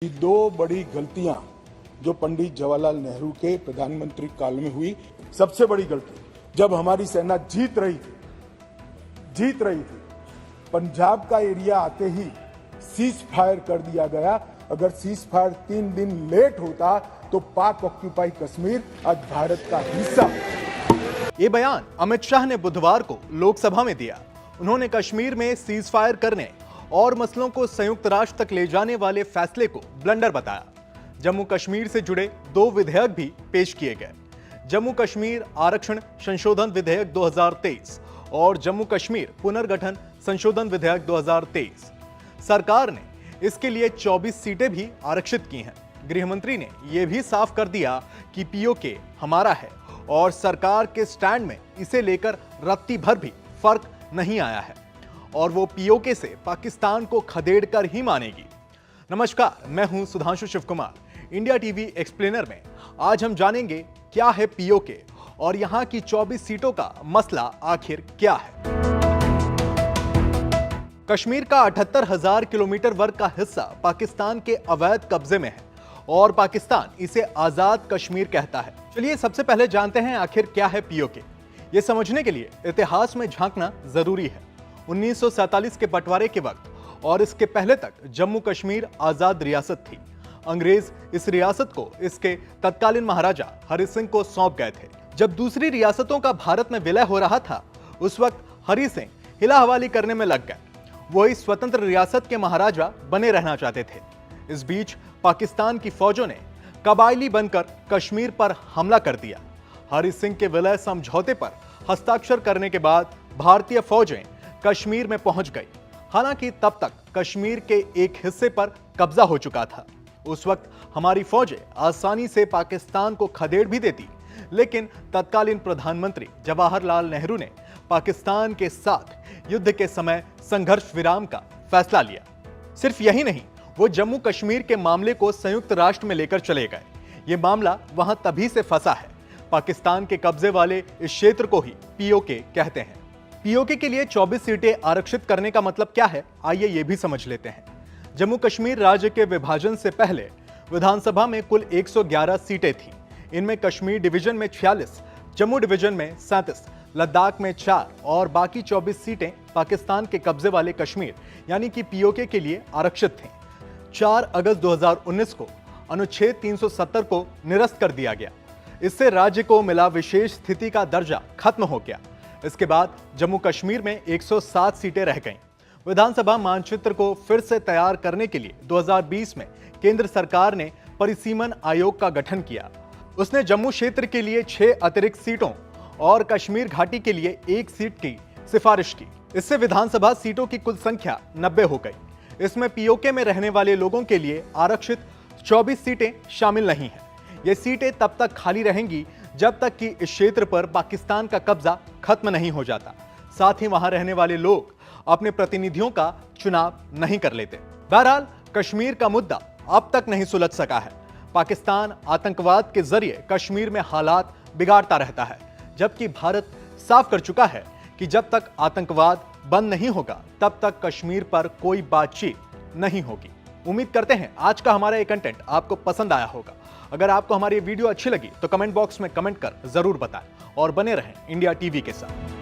ये दो बड़ी गलतियां जो पंडित जवाहरलाल नेहरू के प्रधानमंत्री काल में हुई, सबसे बड़ी गलती जब हमारी सेना जीत रही थी, पंजाब का एरिया आते ही सीज फायर कर दिया गया। अगर सीज फायर 3 दिन लेट होता तो पाक ऑक्यूपाई कश्मीर आज भारत का हिस्सा। ये बयान अमित शाह ने बुधवार को लोकसभा में दिया। उन्होंने कश्मीर में सीज फायर करने और मसलों को संयुक्त राष्ट्र तक ले जाने वाले फैसले को ब्लंडर बताया। जम्मू कश्मीर से जुड़े 2 विधेयक भी पेश किए गए, जम्मू कश्मीर आरक्षण संशोधन विधेयक 2023 और जम्मू कश्मीर पुनर्गठन संशोधन विधेयक 2023। सरकार ने इसके लिए 24 सीटें भी आरक्षित की हैं। गृह मंत्री ने यह भी साफ कर दिया कि पीओके हमारा है और सरकार के स्टैंड में इसे लेकर रत्ती भर भी फर्क नहीं आया है और वो पीओके से पाकिस्तान को खदेड़कर ही मानेगी। नमस्कार, मैं हूं Sudhanshu Shiv Kumar. India TV explainer में आज हम जानेंगे क्या है पीओके और यहां की 24 सीटों का मसला आखिर क्या है। कश्मीर का 78,000 किलोमीटर वर्ग का हिस्सा पाकिस्तान के अवैध कब्जे में है और पाकिस्तान इसे आजाद कश्मीर कहता है। चलिए सबसे पहले जानते हैं आखिर क्या है पीओके। ये समझने के लिए इतिहास में झांकना जरूरी है। 1947 के बंटवारे के वक्त और इसके पहले तक जम्मू कश्मीर आजाद रियासत थी। अंग्रेज इस रियासत को इसके तत्कालीन महाराजा हरि सिंह को सौंप गए थे। जब दूसरी रियासतों का भारत में विलय हो रहा था, उस वक्त हरि सिंह हिला हवाली करने में लग गए। वो इस स्वतंत्र रियासत के महाराजा बने रहना चाहते थे। इस बीच पाकिस्तान की फौजों ने कबायली बनकर कश्मीर पर हमला कर दिया। हरि सिंह के विलय समझौते पर हस्ताक्षर करने के बाद भारतीय फौजें कश्मीर में पहुंच गई। हालांकि तब तक कश्मीर के एक हिस्से पर कब्जा हो चुका था। उस वक्त हमारी फौजें आसानी से पाकिस्तान को खदेड़ भी देती, लेकिन तत्कालीन प्रधानमंत्री जवाहरलाल नेहरू ने पाकिस्तान के साथ युद्ध के समय संघर्ष विराम का फैसला लिया। सिर्फ यही नहीं, वो जम्मू कश्मीर के मामले को संयुक्त राष्ट्र में लेकर चले गए। ये मामला वहां तभी से फंसा है। पाकिस्तान के कब्जे वाले इस क्षेत्र को ही पीओके कहते हैं। पीओके के लिए 24 सीटें आरक्षित करने का मतलब क्या है, आइए ये भी समझ लेते हैं। जम्मू कश्मीर राज्य के विभाजन से पहले विधानसभा में कुल 111 सीटें थीं। इनमें कश्मीर डिवीजन में 46, जम्मू डिवीजन में 37, लद्दाख में 4 और बाकी 24 सीटें पाकिस्तान के कब्जे वाले कश्मीर यानी कि पीओके के लिए आरक्षित थीं। 4 अगस्त 2019 को अनुच्छेद 370 को निरस्त कर दिया गया। इससे राज्य को मिला विशेष स्थिति का दर्जा खत्म हो गया। इसके बाद जम्मू कश्मीर में 107 सीटें रह गईं। विधानसभा मानचित्र को फिर से तैयार करने के लिए 2020 में केंद्र सरकार ने परिसीमन आयोग का गठन किया। उसने जम्मू क्षेत्र के लिए 6 अतिरिक्त सीटों और कश्मीर घाटी के लिए 1 सीट की सिफारिश की। इससे विधानसभा सीटों की कुल संख्या 90 हो गई। इसमें पीओके में रहने वाले लोगों के लिए आरक्षित 24 सीटें शामिल नहीं हैं। ये सीटें तब तक खाली रहेंगी जब तक कि इस क्षेत्र पर पाकिस्तान का कब्जा खत्म नहीं हो जाता। साथ ही वहां रहने वाले लोग अपने प्रतिनिधियों का चुनाव नहीं कर लेते। बहरहाल कश्मीर का मुद्दा अब तक नहीं सुलझ सका है। पाकिस्तान आतंकवाद के जरिए कश्मीर में हालात बिगाड़ता रहता है, जबकि भारत साफ कर चुका है कि जब तक आतंकवाद बंद नहीं होगा तब तक कश्मीर पर कोई बातचीत नहीं होगी। उम्मीद करते हैं आज का हमारा ये कंटेंट आपको पसंद आया होगा। अगर आपको हमारी वीडियो अच्छी लगी तो कमेंट बॉक्स में कमेंट कर जरूर बताएं और बने रहें इंडिया टीवी के साथ।